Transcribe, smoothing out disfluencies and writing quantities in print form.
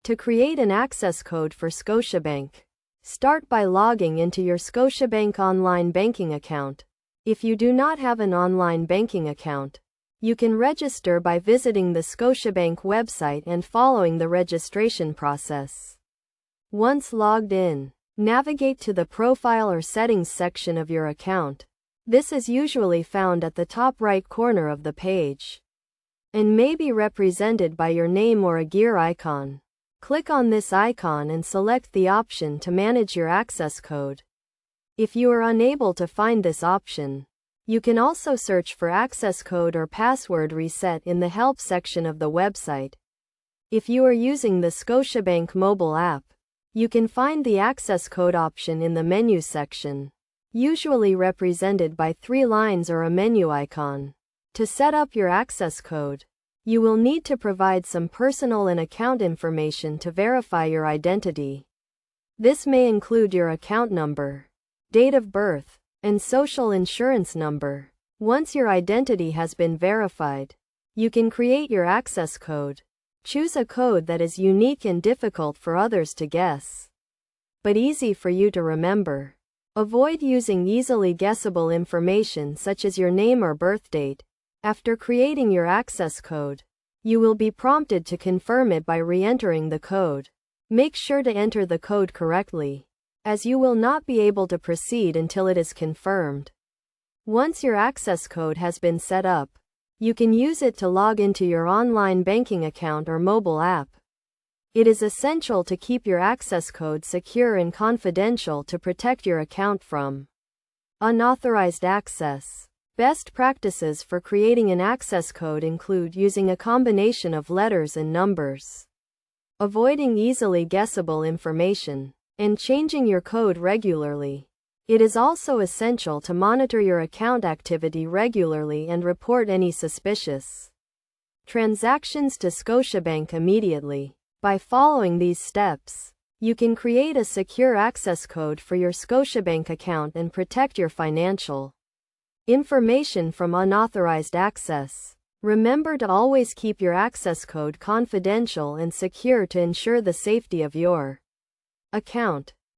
To create an access code for Scotiabank, start by logging into your Scotiabank online banking account. If you do not have an online banking account, you can register by visiting the Scotiabank website and following the registration process. Once logged in, navigate to the Profile or Settings section of your account. This is usually found at the top right corner of the page, and may be represented by your name or a gear icon. Click on this icon and select the option to manage your access code. If you are unable to find this option, you can also search for access code or password reset in the Help section of the website. If you are using the Scotiabank mobile app, you can find the access code option in the menu section, usually represented by 3 lines or a menu icon. To set up your access code, you will need to provide some personal and account information to verify your identity. This may include your account number, date of birth, and social insurance number. Once your identity has been verified, you can create your access code. Choose a code that is unique and difficult for others to guess, but easy for you to remember. Avoid using easily guessable information such as your name or birth date. After creating your access code, you will be prompted to confirm it by re-entering the code. Make sure to enter the code correctly, as you will not be able to proceed until it is confirmed. Once your access code has been set up, you can use it to log into your online banking account or mobile app. It is essential to keep your access code secure and confidential to protect your account from unauthorized access. Best practices for creating an access code include using a combination of letters and numbers, avoiding easily guessable information, and changing your code regularly. It is also essential to monitor your account activity regularly and report any suspicious transactions to Scotiabank immediately. By following these steps, you can create a secure access code for your Scotiabank account and protect your financial information from unauthorized access. Remember to always keep your access code confidential and secure to ensure the safety of your account.